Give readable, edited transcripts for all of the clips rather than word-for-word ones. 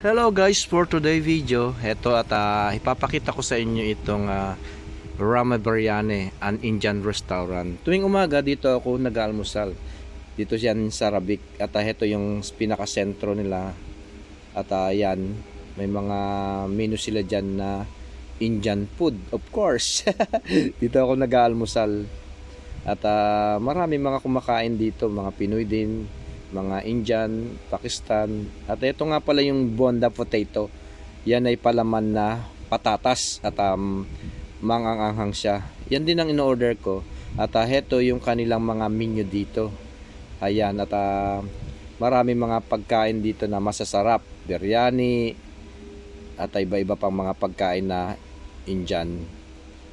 Hello guys, for today video, heto at ipapakita ko sa inyo itong Rama Biryani, an Indian restaurant. Tuwing umaga dito ako nag-almusal. Dito yan sa Rabik at heto yung pinaka-sentro nila. At yan, may mga menu sila dyan na Indian food, of course. Dito ako nag-almusal. At marami mga kumakain dito, mga Pinoy din, mga Indian, Pakistan. At ito nga pala yung bonda potato. Yan ay palaman na patatas at manganganghang siya. Yan din ang in-order ko. At heto yung kanilang mga menu dito. Ayan, at marami mga pagkain dito na masasarap. Biryani at iba-iba pang mga pagkain na Indian.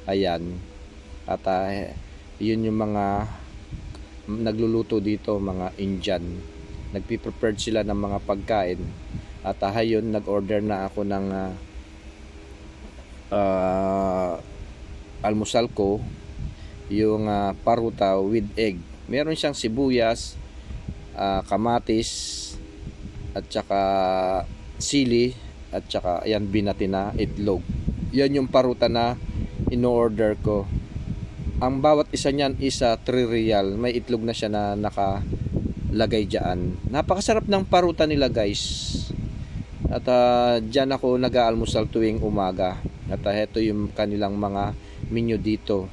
Ayan. At yun yung mga nagluluto dito, mga Indian. Nagpi-prepared sila ng mga pagkain. At hayon, nag-order na ako ng almusal ko, yung paruta with egg. Meron siyang sibuyas, kamatis, at saka sili, at saka ayan, binati na itlog. Yan yung paruta na in-order ko. Ang bawat isa niyan is 3 real. May itlog na siya na nakalagay dyan. Napakasarap ng paruta nila guys. At dyan ako nag-aalmusal tuwing umaga. At ito yung kanilang mga menu dito.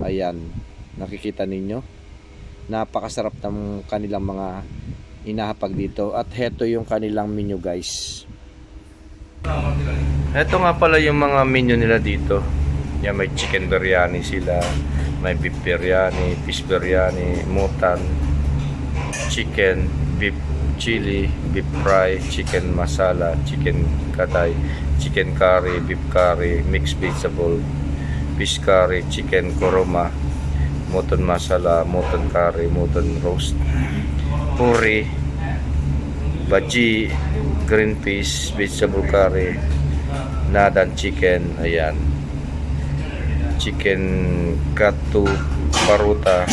Ayan. Nakikita ninyo. Napakasarap ng kanilang mga inahapag dito. At ito yung kanilang menu guys. Ito nga pala yung mga menu nila dito. Yan, may chicken biryani sila, may beef biryani, fish biryani, mutton, chicken, beef chili, beef fry, chicken masala, chicken katay, chicken curry, beef curry, mixed vegetable, fish curry, chicken koroma, mutton masala, mutton curry, mutton roast, puri, bhaji, green fish, vegetable curry, nadan chicken, ayan. Chicken katu paruta,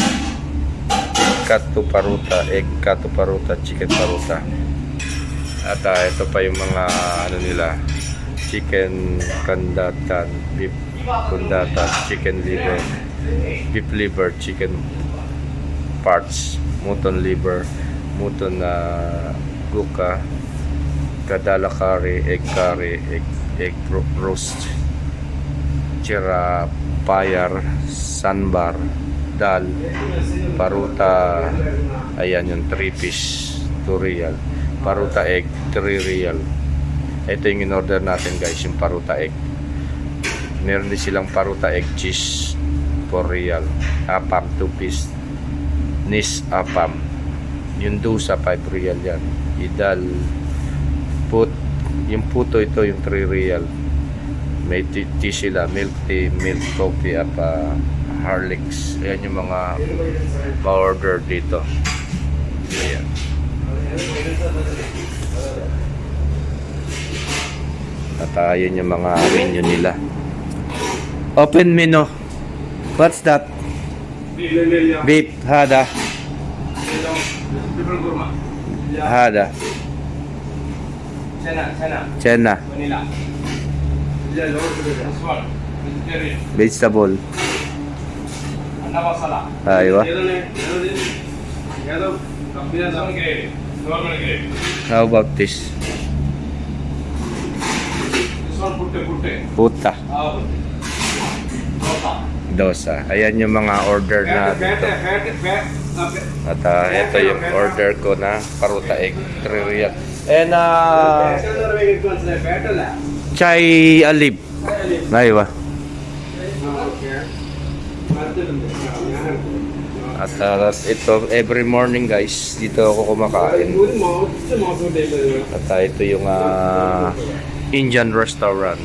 egg katu paruta, chicken paruta. At ito pa yung mga ano nila, chicken kandatan, beef kandatan, chicken liver, beef liver, chicken parts, mutton liver, mutton guka, kadala curry, egg roast, chira payar, sanbar, dal, paruta, ayan yung 3 piece, 2 real, paruta egg, 3 real. Ito yung in-order natin guys, yung paruta egg. Meron din silang paruta egg cheese, 4 real, apam, 2 piece, nis apam, yung dusa, 5 real yan, idal, yung puto ito, yung 3 real. May tea sila, milk tea, milk coffee, at Horlicks. Ayan yung mga ma-order dito. Ayan. At ayan yung mga menu nila. Open menu. What's that? Beef, hada. Hada. Chena. Vegetable. Aywa. How about this? Puta. Dosa. Ayan yung mga order na dito. At ito yung order ko na paruta egg, 3 real. And chai alib. Aywa. At ito every morning guys, dito ako kumakain. At ito yung Indian restaurant.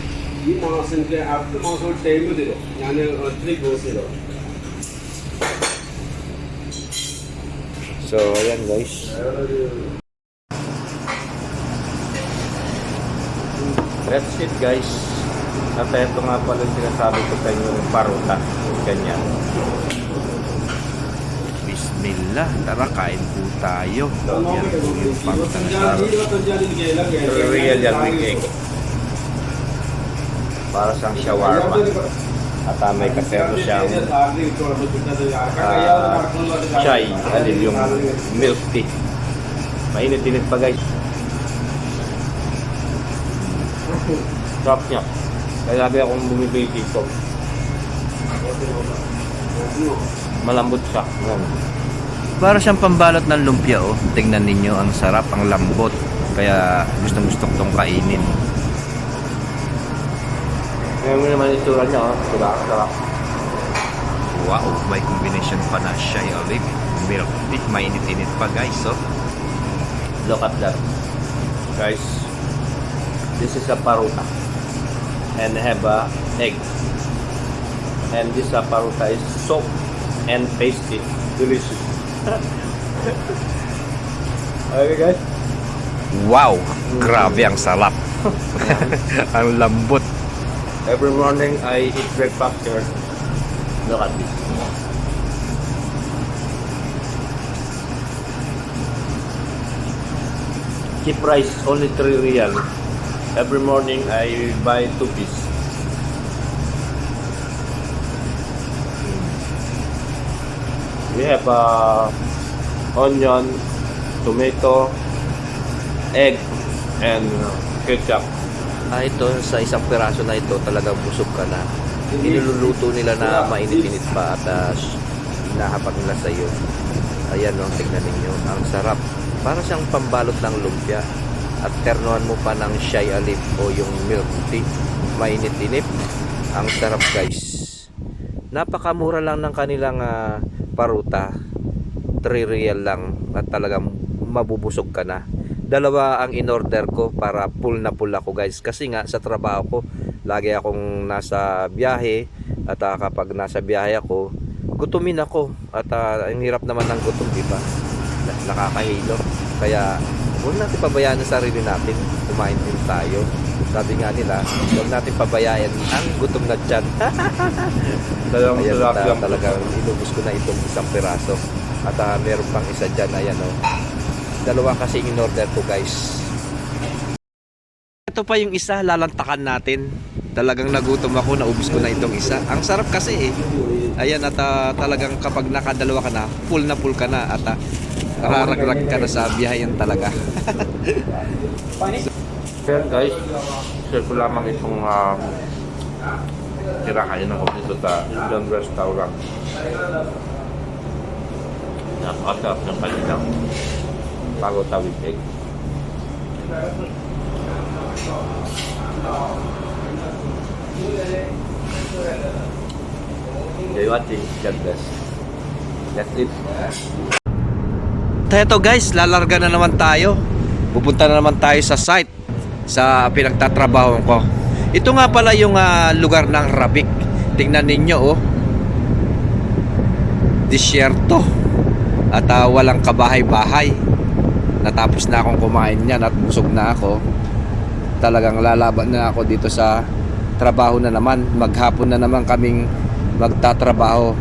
So ayan guys. That's it guys. At ito nga pala sinasabi ko sa inyo ng paruta. Ganyan. Peace. nila. Tara, kain po tayo. Yan po yung pangtanasar. Real yan may cake. Para siyang shawarma. At may kasero siyang chai. Alin yung milk tea. Mainit-init pa guys. Sarap niya. Kaya sabi akong bumibili dito. Malambot siya. Para siyang pambalot ng lumpia oh. Tingnan ninyo ang sarap, ang lambot. Kaya gustong-gusto kong kainin. Ngayon mo naman itsura niya oh. Sarap. Wow, may combination pa na siya olive. Milk tea, mainit-init pa guys oh. Look at that. Guys, this is a paruta. And have a egg. And this paruta is soft and tasty. Delicious. Okay guys. Wow, grabe ang sarap. Ang lambot. Every morning I eat breakfast here. Look at this. Cheap price, only 3 real. Every morning I buy 2 pieces. We have onion, tomato, egg, and ketchup. Ito sa isang piraso na ito talagang busog ka na. Niluluto nila na mainit-init pa at hinahapag nila sa iyo. Ayan o, tignan ninyo. Ang sarap. Para siyang pambalot ng lumpia. At ternuhan mo pa ng shai alip o yung milk tea. Mainit-init. Ang sarap guys. Napakamura lang ng kanilang paruta. 3 real lang. At talagang mabubusog ka na. 2 ang in-order ko para full na full ako guys. Kasi nga sa trabaho ko, lagi akong nasa biyahe. At kapag nasa biyahe ako, gutumin ako. At ang hirap naman ng gutom, diba? Nakakahilo. Kaya huwag natin pabayaan ang sarili natin. Kumain din tayo. Sabi nga nila, huwag natin pabayaan ang gutom na tiyan. Ayan, talagang inubos ko na itong isang piraso. At meron pang isa dyan. Ayan o. 2 kasi in-order ko guys. Ito pa yung isa, lalantakan natin. Talagang nagutom ako, naubos ko na itong isa. Ang sarap kasi eh. Ayan at talagang kapag nakadalawa ka na full ka na at raragrag ka na sa biyahe talaga. Ayan guys, share ko lamang itong tirahayan ng dito sa Indian restaurant. Napakasarap ng kanilang paruta with egg. Enjoy watching. God bless. That's it. Eto guys, lalarga na naman tayo. Pupunta na naman tayo sa site sa pinagtatrabaho ko. Ito nga pala yung lugar ng Rabic. Tingnan ninyo oh. Disyerto. At walang kabahay-bahay. Natapos na akong kumain niyan at busog na ako. Talagang lalaban na ako dito sa trabaho na naman. Maghapon na naman kaming magtatrabaho.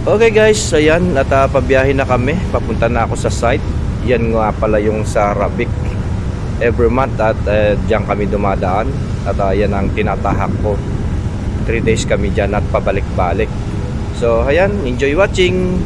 Okay guys, ayan, at pabiyahe na kami. Papunta na ako sa site. Yan nga pala yung sa Rabic. Every month at diyan kami dumadaan. At yan ang tinatahak ko. 3 days kami dyan at pabalik-balik. So ayan, enjoy watching.